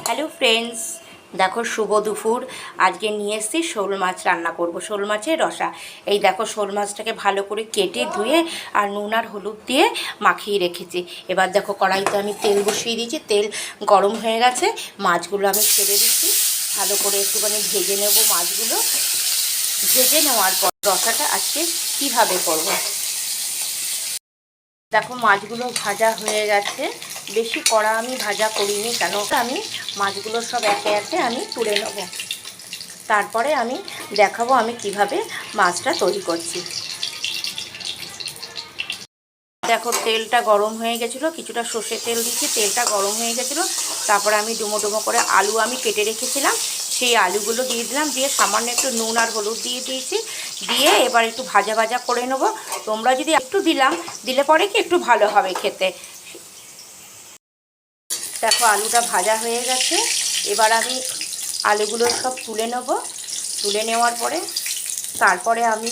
Hello friends, দেখো শুভ দুপুর। আজকে নিয়ে এসেছি শোল মাছ রান্না করব, শোল মাছের রসা। এই দেখো শোল মাছটাকে ভালো করে কেটে ধুয়ে আর নুন আর হলুদ দিয়ে মাখিয়ে রেখেছি। এবার দেখো কড়াইতে আমি তেল বসিয়ে দিয়েছি, তেল গরম হয়ে গেছে। মাছগুলো আমি ছেড়ে দিচ্ছি, ভালো করে একটুখানি ভেজে নেব মাছগুলো। ভেজে নেওয়ার পর রসাটা আজকে কীভাবে করব। দেখো মাছগুলো ভাজা হয়ে গেছে, বেশি কড়া আমি ভাজা করিনি, কেন আমি মাছগুলো সব একে একে আমি তুলে নেব। তারপরে আমি দেখাবো আমি কিভাবে মাছটা তৈরি করছি। দেখো তেলটা গরম হয়ে গেছিলো, কিছুটা সর্ষের তেল দিচ্ছি, তেলটা গরম হয়ে গেছিলো। তারপরে আমি ডুমো ডুমো করে আলু আমি কেটে রেখেছিলাম, সেই আলুগুলো দিয়ে দিলাম, দিয়ে সামান্য একটু নুন আর হলুদ দিয়ে দিয়েছি। দিয়ে এবার একটু ভাজা ভাজা করে নেব। তোমরা যদি একটু দিলে পরে কি একটু ভালো হবে খেতে। দেখো আলুটা ভাজা হয়ে গেছে, এবার আমি আলুগুলো সব তুলে নেব। তুলে নেওয়ার পরে তারপরে আমি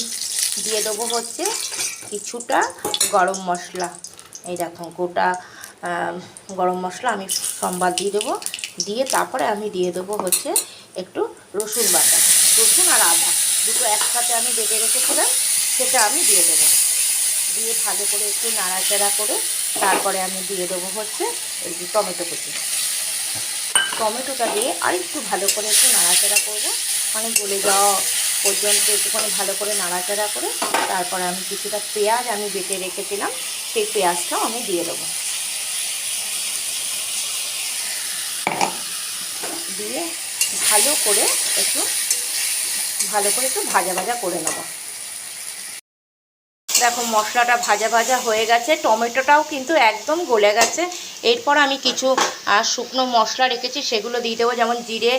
দিয়ে দেবো হচ্ছে কিছুটা গরম মশলা। এই দেখো গোটা গরম মশলা আমি সম্বাদ দিয়ে দেবো। দিয়ে তারপরে আমি দিয়ে দেবো হচ্ছে একটু রসুন বাটা, রসুন আর আদা দুটো একসাথে আমি বেটে রেখেছিলাম, সেটা আমি দিয়ে দেবো। দিয়ে ভালো করে একটু নাড়াচাড়া করে তারপরে আমি দিয়ে দেবো হচ্ছে এই যে টমেটো কুচি। টমেটোটা দিয়ে আর একটু ভালো করে একটু নাড়াচাড়া করবো, মানে গলে যাওয়া পর্যন্ত একটুখানি ভালো করে নাড়াচাড়া করে তারপরে আমি কিছুটা পেঁয়াজ আমি বেটে রেখেছিলাম, সেই পেঁয়াজটাও আমি দিয়ে দেবো। দিয়ে ভালো করে একটু ভাজা ভাজা করে নেব। দেখো মশলাটা ভাজা ভাজা হয়ে গেছে, টমেটোটাও কিন্তু একদম গলে গেছে। এরপর আমি কিছু শুকনো মশলা রেখেছি, সেগুলো দিয়ে দেবো। যেমন জিরে,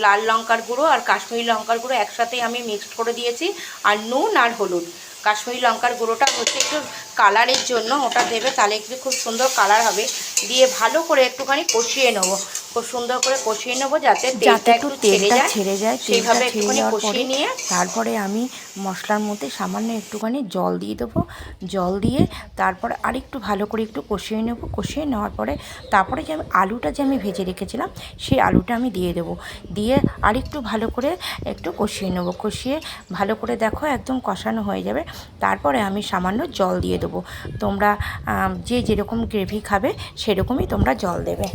লাল লঙ্কার গুঁড়ো আর কাশ্মীরি লঙ্কার গুঁড়ো একসাথে আমি মিক্সড করে দিয়েছি, আর নুন আর হলুদ। কাশ্মীরি লঙ্কার গুঁড়োটা হচ্ছে একটু কালারের জন্য, ওটা দেবে, তাহলে একটু খুব সুন্দর কালার হবে। দিয়ে ভালো করে একটুখানি কষিয়ে নেবো, খুব সুন্দর করে কষিয়ে নেবো যাতে তেলটা একটু ছেড়ে যায়। সেইভাবে একটুখানি কষিয়ে নিয়ে তারপরে আমি মশলার মধ্যে সামান্য একটুখানি জল দিয়ে দেবো। জল দিয়ে তারপরে আরেকটু ভালো করে একটু কষিয়ে নেব। কষিয়ে নেওয়ার পরে তারপরে যে আলুটা যে আমি ভেজে রেখেছিলাম সেই আলুটা আমি দিয়ে দেবো। দিয়ে আরেকটু ভালো করে একটু কষিয়ে নেব। কষিয়ে ভালো করে দেখো একদম কষানো হয়ে যাবে। তারপরে আমি সামান্য জল দিয়ে দেবো। তোমরা যে যেরকম গ্রেভি খাবে সেরকমই তোমরা জল দেবে।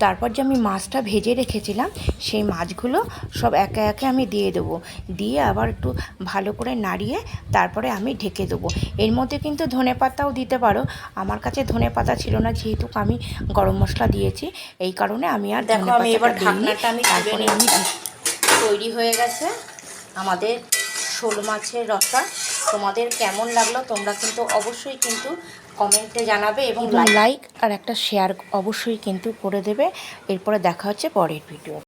তারপর যে আমি মাছটা ভেজে রেখেছিলাম সেই মাছগুলো সব একে একে আমি দিয়ে দেবো। দিয়ে আবার একটু ভালো করে নাড়িয়ে তারপরে আমি ঢেকে দেবো। এর মধ্যে কিন্তু ধনেপাতাও দিতে পারো, আমার কাছে ধনেপাতা ছিল না, যেহেতু আমি গরম মশলা দিয়েছি এই কারণে আমি আর দেখো আমি এবার ঢাকনাটা আমি তুলে নিচ্ছি। তৈরি হয়ে গেছে আমাদের শোল মাছের রসা। তোমাদের কেমন লাগলো তোমরা কিন্তু অবশ্যই কিন্তু কমেন্টে জানাবে, এবং লাইক আর একটা শেয়ার অবশ্যই কিন্তু করে দেবে। এরপরে দেখা হচ্ছে পরের ভিডিও।